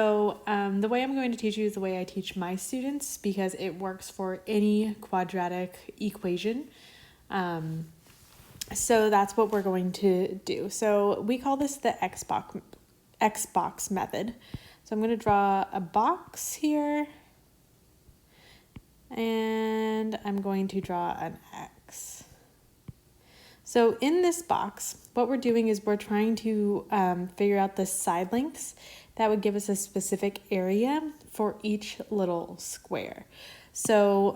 So the way I'm going to teach you is the way I teach my students because it works for any quadratic equation. So that's what we're going to do. So we call this the Xbox method. So I'm going to draw a box here and I'm going to draw an X. So in this box, what we're doing is we're trying to figure out the side lengths that would give us a specific area for each little square. So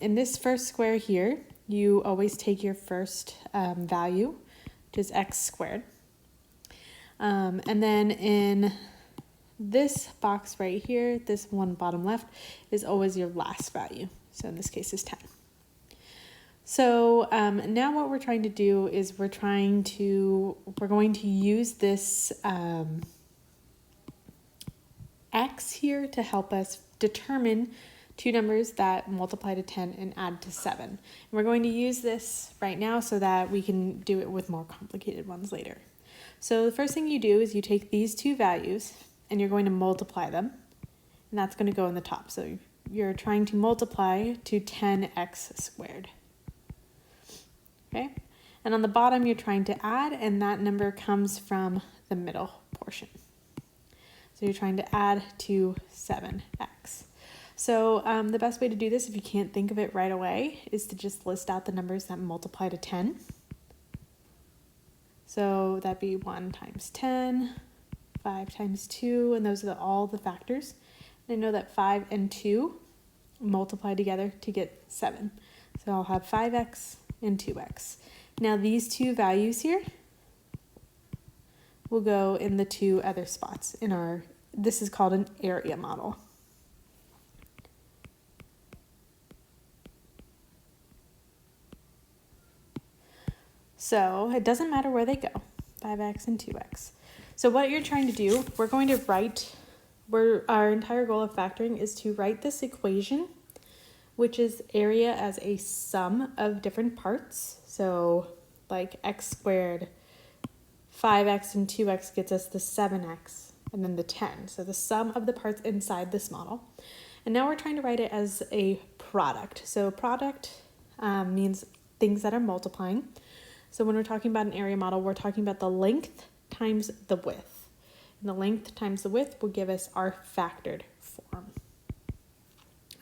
in this first square here, you always take your first value, which is x squared. And then in this box right here, this one bottom left, is always your last value. So in this case is 10. So now what we're trying to do is we're going to use this x here to help us determine two numbers that multiply to 10 and add to 7. And we're going to use this right now so that we can do it with more complicated ones later. So the first thing you do is you take these two values and you're going to multiply them, and that's going to go in the top. So you're trying to multiply to 10x squared. Okay, and on the bottom you're trying to add, and that number comes from the middle portion. So you're trying to add to 7x. So the best way to do this, if you can't think of it right away, is to just list out the numbers that multiply to 10. So that'd be 1 times 10, 5 times 2, and those are all the factors. And I know that 5 and 2 multiply together to get 7. So I'll have 5x and 2x. Now these two values here will go in the two other spots in our, this is called an area model. So it doesn't matter where they go, 5x and 2x. So what you're trying to do, we're going to write, our entire goal of factoring is to write this equation, which is area as a sum of different parts. So like x squared, 5x and 2x gets us the 7x and then the 10. So the sum of the parts inside this model. And now we're trying to write it as a product. So product means things that are multiplying. So when we're talking about an area model, we're talking about the length times the width. And the length times the width will give us our factored form.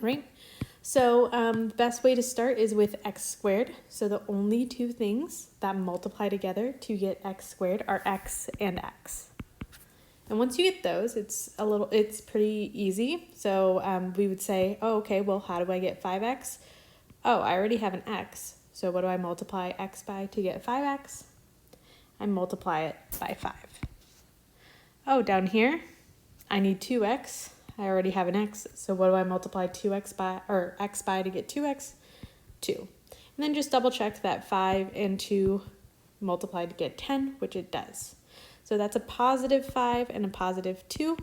Right? So the best way to start is with x squared. So the only two things that multiply together to get x squared are x and x. And once you get those, it's pretty easy. So we would say, oh, okay, well, how do I get 5x? Oh, I already have an x. So what do I multiply x by to get 5x? I multiply it by 5. Oh, down here, I need 2x. I already have an x, so what do I multiply 2x by, or x by to get 2x? 2. And then just double check that 5 and 2 multiply to get 10, which it does. So that's a positive 5 and a positive 2.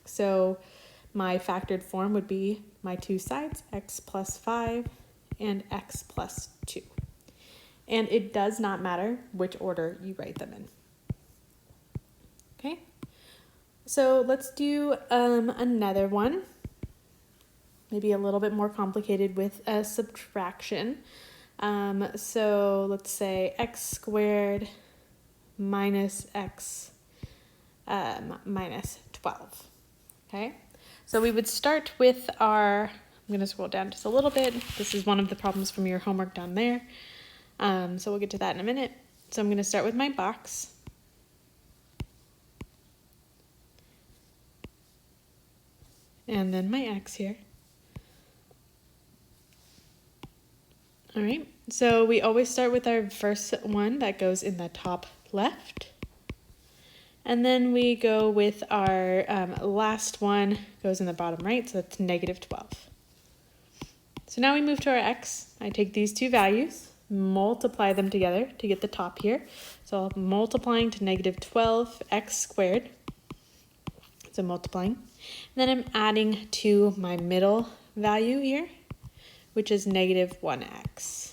So my factored form would be my two sides, x plus 5 and x plus 2. And it does not matter which order you write them in. Okay? So let's do another one, maybe a little bit more complicated with a subtraction. So let's say x squared minus x minus 12. Okay, so we would start with our, I'm going to scroll down just a little bit. This is one of the problems from your homework down there. So we'll get to that in a minute. So I'm going to start with my box. And then my x here. All right, so we always start with our first one that goes in the top left. And then we go with our last one, goes in the bottom right, so that's negative 12. So now we move to our x. I take these two values, multiply them together to get the top here. So I'm multiplying to negative 12 x squared. So multiplying. And then I'm adding to my middle value here, which is negative 1x.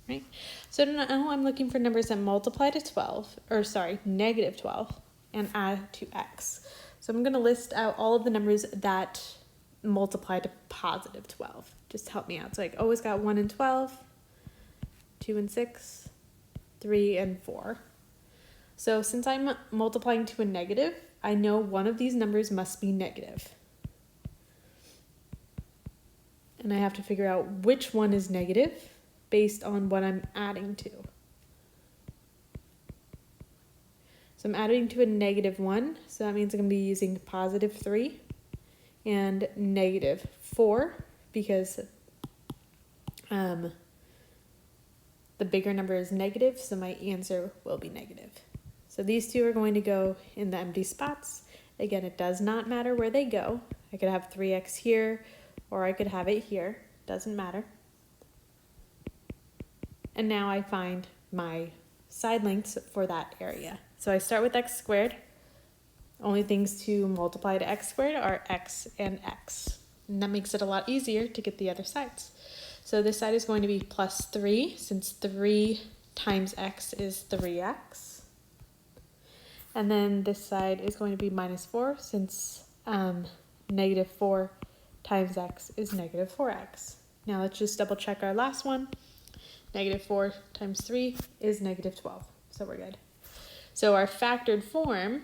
Right? So now I'm looking for numbers that multiply to 12, or sorry, negative 12. and add to x. So I'm going to list out all of the numbers that multiply to positive 12. Just help me out. So I always got 1 and 12, 2 and 6, 3 and 4. So since I'm multiplying to a negative, I know one of these numbers must be negative. And I have to figure out which one is negative based on what I'm adding to. So I'm adding to a negative 1, so that means I'm going to be using positive 3 and negative 4 because the bigger number is negative, so my answer will be negative. So these two are going to go in the empty spots. Again, it does not matter where they go. I could have 3x here, or I could have it here. Doesn't matter. And now I find my side lengths for that area. So I start with x squared. Only things to multiply to x squared are x and x. And that makes it a lot easier to get the other sides. So this side is going to be plus 3, since 3 times x is 3x. And then this side is going to be minus 4, since negative 4 times x is negative 4x. Now let's just double check our last one. Negative 4 times 3 is negative 12, so we're good. So our factored form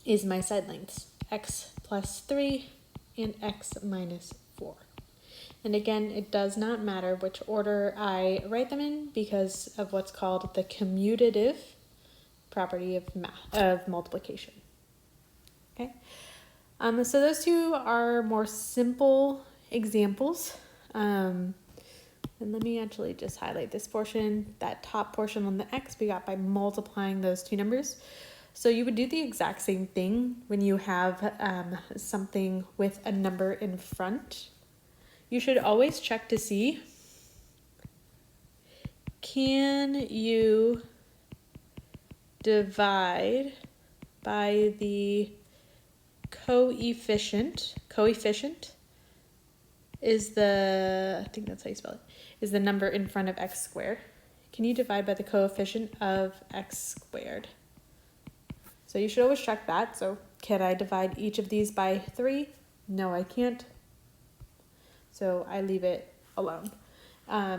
is my side lengths, x plus 3 and x minus 4. And again, it does not matter which order I write them in because of what's called the commutative property of multiplication. Okay, so those two are more simple examples. And let me actually just highlight this portion. That top portion on the x we got by multiplying those two numbers. So you would do the exact same thing when you have something with a number in front. You should always check to see, can you divide by the coefficient is the, I think that's how you spell it, is the number in front of x squared. Can you divide by the coefficient of x squared? So you should always check that. So can I divide each of these by 3? No, I can't. So I leave it alone.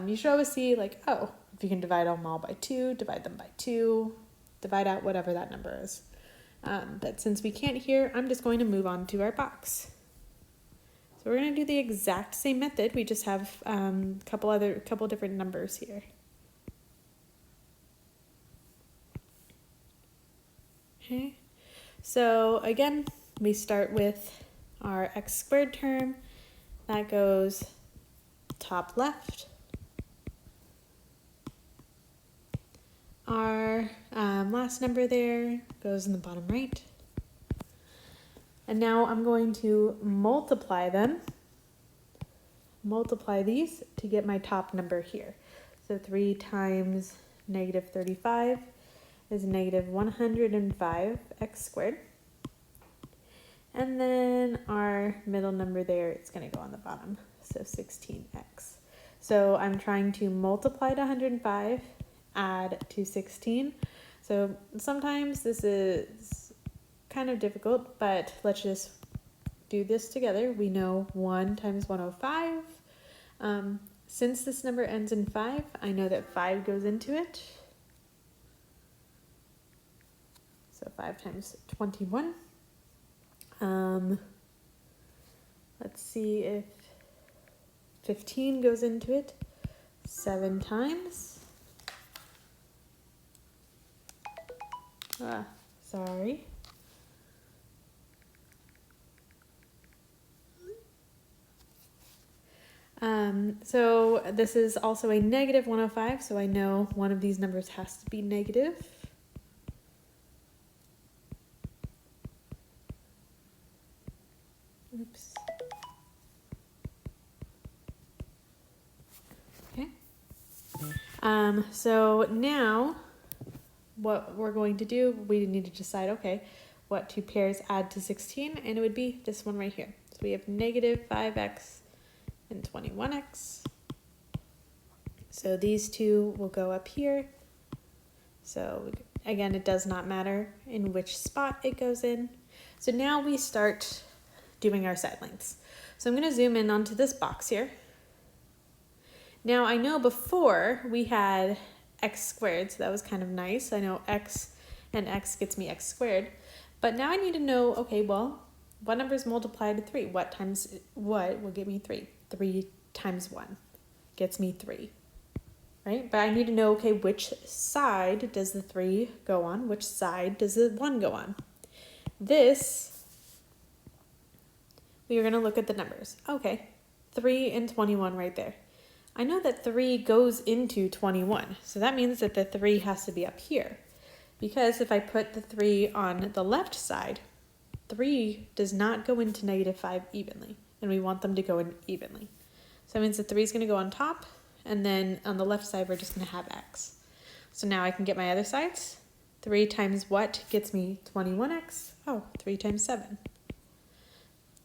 You should always see like, oh, if you can divide them all by 2, divide them by 2, divide out whatever that number is. But since we can't here, I'm just going to move on to our box. So we're going to do the exact same method. We just have a couple different numbers here. Okay. So again, we start with our x squared term. That goes top left. Our last number there goes in the bottom right. And now I'm going to multiply these to get my top number here. So 3 times negative 35 is negative 105 x squared. And then our middle number there, it's going to go on the bottom, so 16x. So I'm trying to multiply to 105, add to 16. So sometimes this is kind of difficult, but let's just do this together. We know 1 times 105. Since this number ends in 5, I know that 5 goes into it. So 5 times 21. Let's see if 15 goes into it 7 times. Sorry. So this is also a negative 105, so I know one of these numbers has to be negative. Oops. Okay. So now what we're going to do, we need to decide, okay, what two pairs add to 16, and it would be this one right here. So we have negative 5x and 21x. So these two will go up here. So Again, it does not matter in which spot it goes in. So now we start doing our side lengths. So I'm going to zoom in onto this box here. Now I know before we had x squared, so that was kind of nice. I know x and x gets me x squared. But now I need to know, okay, well, what numbers multiply to 3? What times what will give me 3? 3 times 1 gets me 3, right? But I need to know, okay, which side does the 3 go on? Which side does the 1 go on? This, we are going to look at the numbers. Okay, 3 and 21 right there. I know that 3 goes into 21, so that means that the 3 has to be up here. Because if I put the 3 on the left side, 3 does not go into -5 evenly, and we want them to go in evenly. So that means the 3 is going to go on top, and then on the left side, we're just going to have x. So now I can get my other sides. 3 times what gets me 21x? Oh, 3 times 7.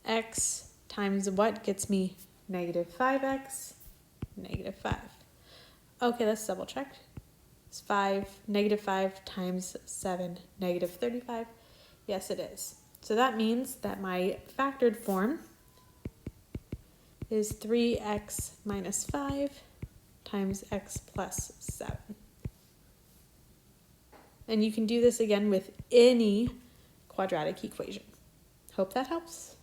X times what gets me -5x? -5. Okay, let's double check. It's 5, -5 times 7, -35. Yes, it is. So that means that my factored form is 3x minus 5 times x plus 7. And you can do this again with any quadratic equation. Hope that helps.